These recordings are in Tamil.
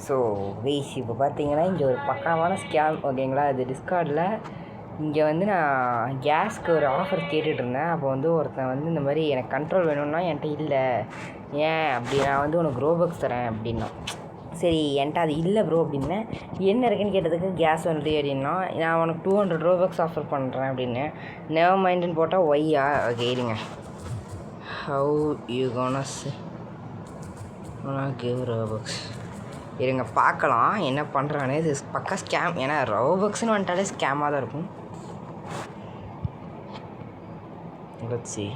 ஸோ கைஸ் இப்போ பார்த்தீங்கன்னா இங்கே ஒரு பக்காவான ஸ்கேம் ஓகேங்களா. அது டிஸ்கார்டில் இங்கே வந்து நான் கேஸ்க்கு ஒரு ஆஃபர் கேட்டுட்ருந்தேன். அப்போ வந்து ஒருத்தன் வந்து இந்த மாதிரி எனக்கு கண்ட்ரோல் வேணும்னா என்கிட்ட இல்லை, ஏன் அப்படி நான் வந்து உனக்கு ரோபக்ஸ் தரேன் அப்படின்னா. சரி என்கிட்ட அது இல்லை ப்ரோ அப்படின்னேன். என்ன இருக்குன்னு கேட்டதுக்கு கேஸ் வந்து அப்படின்னா நான் உனக்கு 200 ரோபக்ஸ் ஆஃபர் பண்ணுறேன் அப்படின்னு. நெவர் மைண்டுன்னு போட்டால் ஒய்யா ஓகே இருங்க. How you cones give Robux இருங்க பார்க்கலாம் என்ன பண்ணுறானே. இது பக்கா ஸ்கேம், ஏன்னா ரோபக்ஸ்னு வந்துட்டாலே ஸ்கேமாக தான் இருக்கும். Let's see.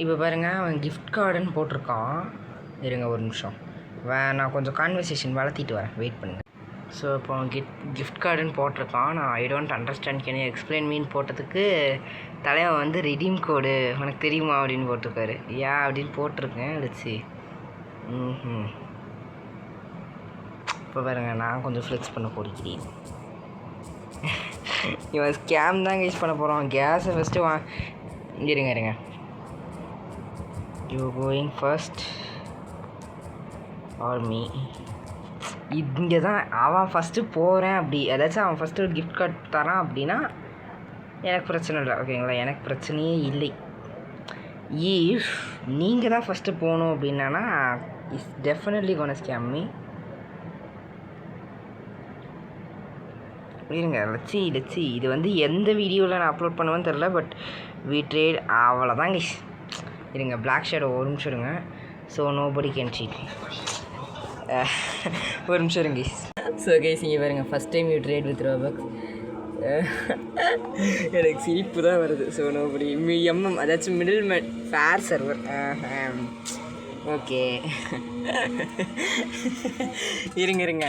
இப்போ பாருங்கள் அவன் கிஃப்ட் கார்டுன்னு போட்டிருக்கான். இருங்க ஒரு நிமிஷம், நான் கொஞ்சம் கான்வர்சேஷன் வளர்த்திட்டு வரேன், வெயிட் பண்ணுங்கள். ஸோ இப்போ அவன் கிஃப்ட் கார்டுன்னு போட்டிருக்கான். நான் I don't understand can you explain mean போட்டதுக்கு தலைவன் வந்து ரிடீம் கோடு உனக்கு தெரியுமா அப்படின்னு போட்டிருக்காரு. ஏன் அப்படின்னு போட்டிருக்கேன். Let's see. இப்போ பாருங்க நான் கொஞ்சம் ஃப்ளெக்ஸ் பண்ண போகிறேன். இவன் ஸ்கேம் தான் யூஸ் பண்ண போகிறான். கேஸை ஃபஸ்ட்டு இருங்க you going first or me. இங்கே தான் அவன் ஃபஸ்ட்டு போகிறேன் அப்படி ஏதாச்சும் அவன் ஃபஸ்ட்டு ஒரு கிஃப்ட் கார்டு தரான் அப்படின்னா எனக்கு பிரச்சனை இல்லை ஓகேங்களா, எனக்கு பிரச்சனையே இல்லை. நீங்கள் தான் ஃபஸ்ட்டு போகணும் அப்படின்னா இட்ஸ் டெஃபினெட்லி கோன ஸ்கேம் மீ. இருங்க லட்சி இது வந்து எந்த வீடியோவில் நான் அப்லோட் பண்ணுவேன்னு தெரில, பட் வி ட்ரேட் அவ்வளோதாங்க. இருங்க பிளாக் ஷேடோ ஒரு நிமிஷம் இருங்க. So nobody can cheat. ஒரு நிமிஷம் இருங்க. ஸோ கைஸ் இங்கே பாருங்க first time you trade with Robux. எனக்கு சிரிப்பு தான் வருது. ஸோ நோபடி அதாச்சும் middle man fair server. Okay இருங்க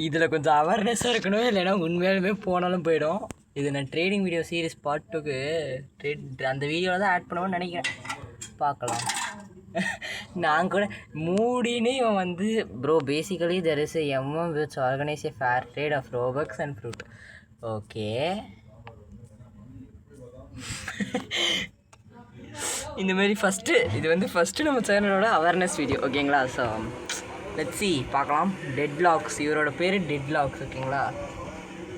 இதில் கொஞ்சம் அவேர்னஸாக இருக்கணும், இல்லைன்னா உண்மையாலுமே போனாலும் போயிடும். இது நான் ட்ரேடிங் வீடியோ சீரிஸ் பார்ட் 2க்கு அந்த வீடியோவில் தான் ஆட் பண்ணுவோன்னு நினைக்கிறேன், பார்க்கலாம். நான் கூட மூடின்னு இவன் வந்து bro basically there is which organise a fair trade of Robux and fruit. Okay இந்த மாதிரி இது வந்து ஃபஸ்ட்டு நம்ம சேனலோட அவேர்னஸ் வீடியோ ஓகேங்களா. ஸோ லெட்ஸ் see பார்க்கலாம். டெட்லாக்ஸ், இவரோட பேர் டெட்லாக்ஸ் ஓகேங்களா.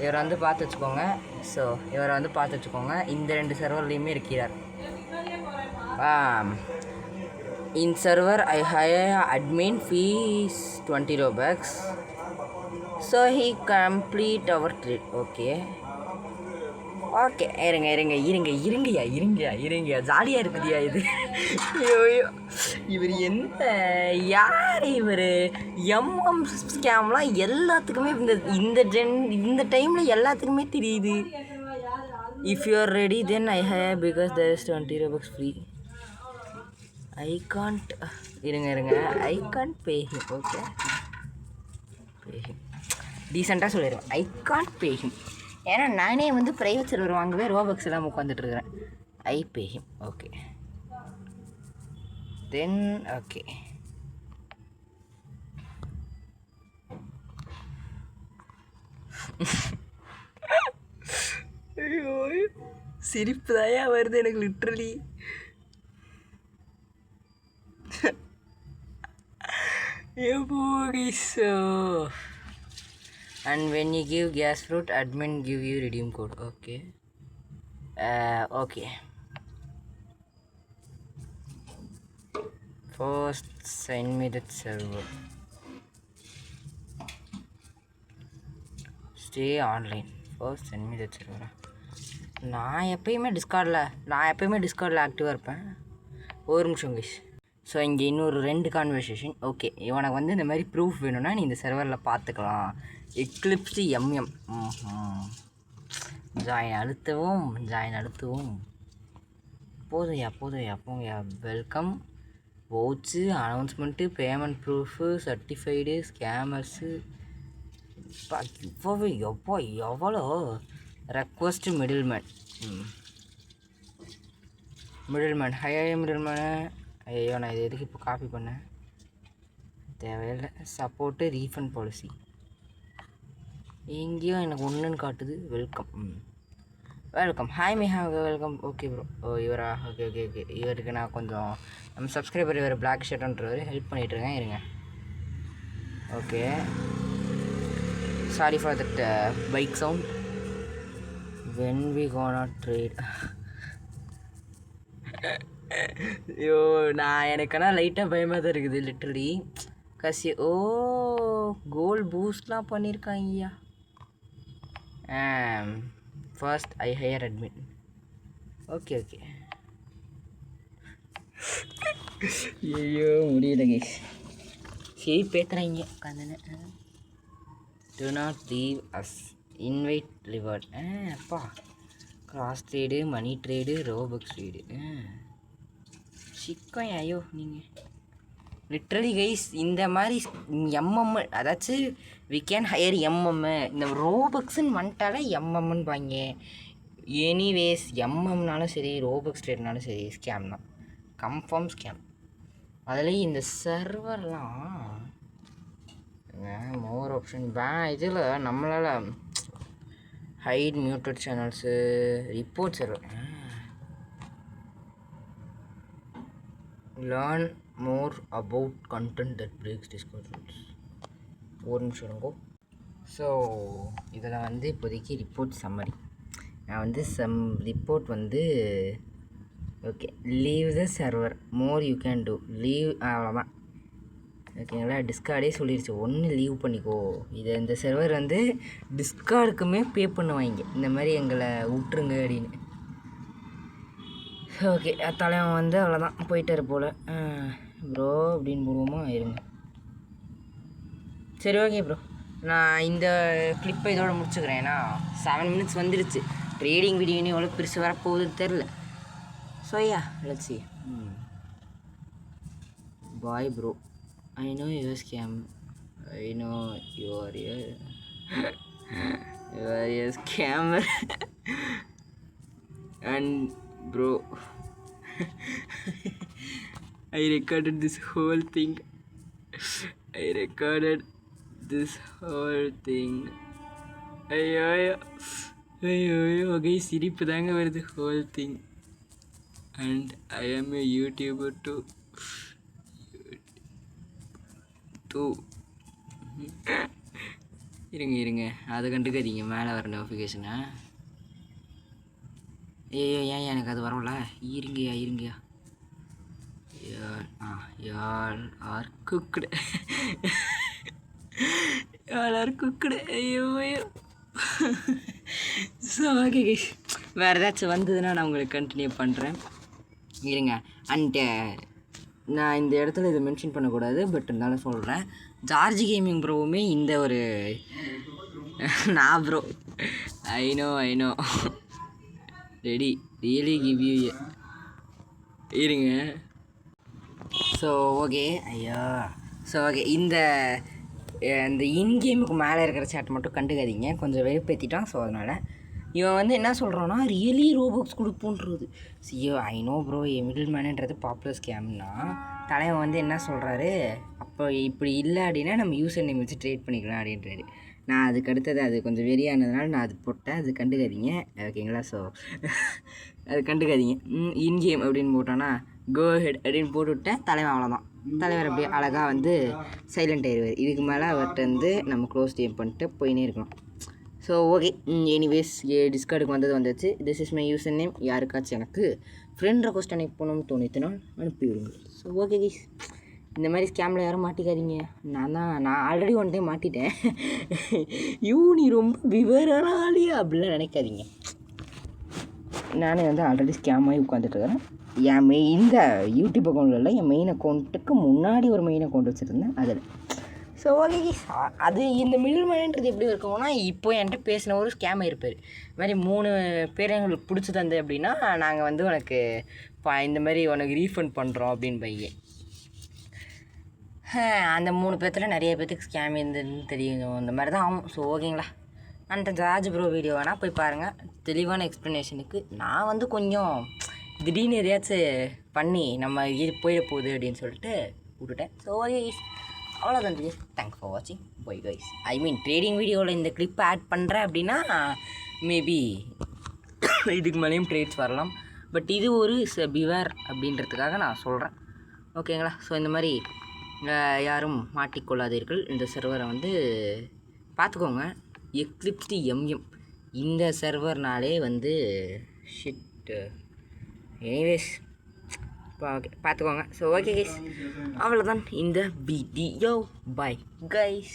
இவரை வந்து பார்த்து வச்சுக்கோங்க. ஸோ இவரை வந்து பார்த்து வச்சுக்கோங்க. இந்த 2 சர்வர்லேயுமே இருக்கிறார். In server I hire admin fees 20 Robux, so he complete our trade. Okay இருங்க ஜாலியாக இருக்குதியா இது. இவர் என்ன யார் இவர்? ஸ்கேம்லாம் எல்லாத்துக்குமே இந்த டைமில் எல்லாத்துக்குமே தெரியுது. If you are ready then I have because there is 20 Robux free. I can't இருங்க I can't pay him. Okay pay him டீசெண்டாக சொல்லிடுவேன். I can't pay him ஏன்னா நானே வந்து ப்ரைவேட் சர்வர் வாங்கவே ரோபக்ஸ் எல்லாம் உட்காந்துட்ருக்குறேன். I pay him. Okay then okay ஐயோ சிரிப்பு தாயா வருது எனக்கு literally. So and when you give gas fruit admin give you redeem code. Okay okay first send me that server, stay online, first send me that server. நான் எப்பயுமே டிஸ்கார்டில் ஆக்டிவாக இருப்பேன். ஒரு நிமிஷம் கைஸ். ஸோ இங்கே இன்னொரு 2 கான்வர்சேஷன். ஓகே இவனுக்கு வந்து இந்த மாதிரி ப்ரூஃப் வேணும்னா நீ இந்த சர்வரில் பார்த்துக்கலாம். எக்லிப்ஸ்டு ஜாயின் அழுத்தவும் போதையா போங்கயா. Welcome vouch announcement payment proof certified scammers எவ்வளோ ரெக்வஸ்ட்டு மிடில்மேன் ஹையர் மிடில்மேனு. ஐயோ நான் இது எதுக்கு இப்போ காப்பி பண்ணேன், தேவையில்லை. சப்போர்ட்டு ரீஃபண்ட் பாலிசி எங்கேயோ எனக்கு ஒன்றுன்னு காட்டுது. Welcome hi Meha welcome. Okay bro. ஓ இவரா? ஓகே இவருக்கு நான் கொஞ்சம் நம்ம சப்ஸ்கிரைபர் இவர் பிளாக் ஷர்ட்ன்றவர் ஹெல்ப் பண்ணிகிட்ருக்கேன். இருங்க. Okay, sorry for that bike sound. when we gonna trade. ஐயோ, நான் எனக்கான லைட்டாக பயமாக தான் இருக்குது லிட்ரலி. கோல் பூஸ்ட்லாம் பண்ணியிருக்காங்கய்யா. First I hire admit. Okay. ஐயோ முடியல கைஸ். சரி பேத்துறாங்க உட்காந்துன்னு. Do not leave us, invite reward. அப்பா, cross trade, money trade, Robux trade. சிக்கம். ஐயோ நீங்கள் லிட்ரலி கைஸ் இந்த மாதிரி எம்எம், அதாச்சும் வி கேன் ஹையர் எம்எம். இந்த ரோபக்ஸுன்னு வந்துட்டாலே எம்எம்னு பாங்க. எனிவேஸ் எம்எம்னாலும் சரி ரோபக்ஸ் ட்ரேட்னாலும் சரி ஸ்கேம் தான், கன்ஃபார்ம் ஸ்கேம். அதுலேயும் இந்த சர்வர்லாம் மோர் ஆப்ஷன் இதில் நம்மளால் hide muted channels, report server. Learn more about content that breaks Discord rules. ஒரு நிமிஷம் இருங்கோ. ஸோ இதில் வந்து இப்போதைக்கு ரிப்போர்ட் சம்மரி. நான் வந்து ரிப்போர்ட் வந்து okay, leave the server, more you can do, leave, அவ்வளோதான். ஓகேங்களா, டிஸ்கார்டே சொல்லிடுச்சு ஒன்று லீவ் பண்ணிக்கோ. இந்த சர்வர் வந்து டிஸ்கார்டுக்குமே பே பண்ணுவாங்க, இந்த மாதிரி எங்களை விட்டுருங்க அப்படின்னு. ஓகே, தலைவன் வந்து அவ்வளோதான் போயிட்டார் போல். ப்ரோ அப்படின்னு போடுவோமா? இருங்க. சரி ஓகே ப்ரோ, நான் இந்த கிளிப்பை இதோட முடிச்சுக்கிறேன். ஏன்னா 7 minutes வந்துடுச்சு. ட்ரேடிங் வீடியோன்னு எவ்வளோ பெருசு வரப்போகுதுன்னு தெரில. So yeah, let's see. Bye bro, I know your scam, I know your scammer and bro, I recorded this whole thing. ஐயோ கை சிரிப்பு தாங்க வருது. whole thing, and I am a YouTuber too. இருங்க அதை கண்டுக்காதீங்க, மேலே வர நோட்டிஃபிகேஷனை. ஐயோ ஏன் எனக்கு அது வரல? இருங்கய்யா. யாழ் ஆர் குக்குடு. ஐயோ. ஸோ ஓகே கைஸ், வேறு ஏதாச்சும் வந்ததுன்னா நான் உங்களுக்கு கண்டினியூ பண்ணுறேன். இருங்க. அண்ட் நான் இந்த இடத்துல இதை மென்ஷன் பண்ணக்கூடாது, பட் இருந்தாலும் சொல்கிறேன். ஜார்ஜ் கேமிங் ப்ரோவுமே இந்த ஒரு நான் bro I know ready really give you இருங்க. ஸோ ஓகே, இந்த இன்கேமுக்கு மேலே இருக்கிற சேட்டை மட்டும் கண்டுக்காதீங்க, கொஞ்சம் வெறுப்பேற்றிட்டான். ஸோ அதனால் இவன் வந்து என்ன சொல்கிறான்னா ரியலி ரோபோக்ஸ் கொடுப்போன்றது. ஐ நோ ப்ரோ, மிடில் மேனுன்றது பாப்புலர் ஸ்கேம்னா தலைவன் வந்து என்ன சொல்கிறாரு, அப்போ இப்படி இல்லை அப்படின்னா நம்ம யூசர் நேம் வச்சு ட்ரேட் பண்ணிக்கலாம் அப்படின்றாரு. நான் அதுக்கு அடுத்தது அது கொஞ்சம் வெறியானதுனால நான் அது போட்டேன். அது கண்டுக்காதீங்க ஓகேங்களா. ஸோ அது கண்டுக்காதீங்க. இன்கேம் அப்படின்னு போட்டோன்னா கோ ஹெட் அப்படின்னு போட்டு விட்டேன். தலைவன் அவ்வளோதான். தலைவர் அப்படியே அழகாக வந்து சைலண்ட் ஆயிடுவார். இதுக்கு மேலே அவர்கிட்ட வந்து நம்ம க்ளோஸ் டேம் பண்ணிட்டு போயினே இருக்கணும். ஸோ ஓகே, எனிவேஸ் டிஸ்கார்டுக்கு வந்துச்சு. This is my user name. யாருக்காச்சும் எனக்கு ஃப்ரெண்ட் ரெக்வஸ்ட் அனுப்பி போகணும்னு தோணித்தினால் அனுப்பிவிடுங்க. ஸோ ஓகே கைஸ், இந்த மாதிரி ஸ்கேமில் யாரும் மாட்டிக்காதீங்க. நான் ஆல்ரெடி ஒன் டைம் மாட்டிட்டேன். நீ ரொம்ப விவராலியா அப்படிலாம் நினைக்காதீங்க. நானே வந்து ஆல்ரெடி ஸ்கேம் ஆகி உட்காந்துட்டுருக்கிறேன். என் இந்த யூடியூப் அக்கௌண்ட்டில் இல்லை, என் மெயின் அக்கௌண்ட்டுக்கு முன்னாடி ஒரு மெயின் அக்கௌண்ட் வச்சுருந்தேன் அதில். ஸோ ஓகே, அது இந்த மிடில் மேன்ன்றது எப்படி இருக்கும்னா, இப்போ என்கிட்ட பேசின ஒரு ஸ்கேம் ஆகிருப்பார். இது மாதிரி 3 பேர் எங்களுக்கு பிடிச்சி தந்து அப்படின்னா நாங்கள் வந்து உனக்கு இந்த மாதிரி உனக்கு ரீஃபண்ட் பண்ணுறோம் அப்படின்னு பையன். அந்த 3 பேர்த்தில் நிறைய பேர்த்துக்கு ஸ்கேம் இருந்ததுன்னு தெரியும். இந்த மாதிரி தான் ஆகும். ஸோ ஓகேங்களா, அந்த ஜார்ஜ் ப்ரோ வீடியோ வேணால் போய் பாருங்கள். தெளிவான எக்ஸ்ப்ளனேஷனுக்கு நான் வந்து கொஞ்சம் திடீர்னு எதையாச்சும் பண்ணி நம்ம போயிட போகுது அப்படின்னு சொல்லிட்டு விட்டுட்டேன். ஸோ ஓகே கைஸ், அவ்வளோதான் கைஸ். தேங்க்ஸ் ஃபார் வாட்சிங். போய் கைஸ், ட்ரேடிங் வீடியோவில் இந்த கிளிப்பை ஆட் பண்ணுறேன் அப்படின்னா மேபி இதுக்கு மேலேயும் ட்ரேட்ஸ் வரலாம். பட் இது ஒரு பிவேர் அப்படின்றதுக்காக நான் சொல்கிறேன். ஓகேங்களா? ஸோ இந்த மாதிரி யாரும் மாட்டிக்கொள்ளாதீர்கள். இந்த சர்வரை வந்து பார்த்துக்கோங்க. எக்லிப்ஸ்டு எம்எம் இந்த சர்வர்னாலே வந்து ஷிட். எனிவேஸ் ஓகே பார்த்துக்கோங்க. ஸோ ஓகே கைஸ், அவ்வளோதான் இந்த வீடியோ. Bye guys.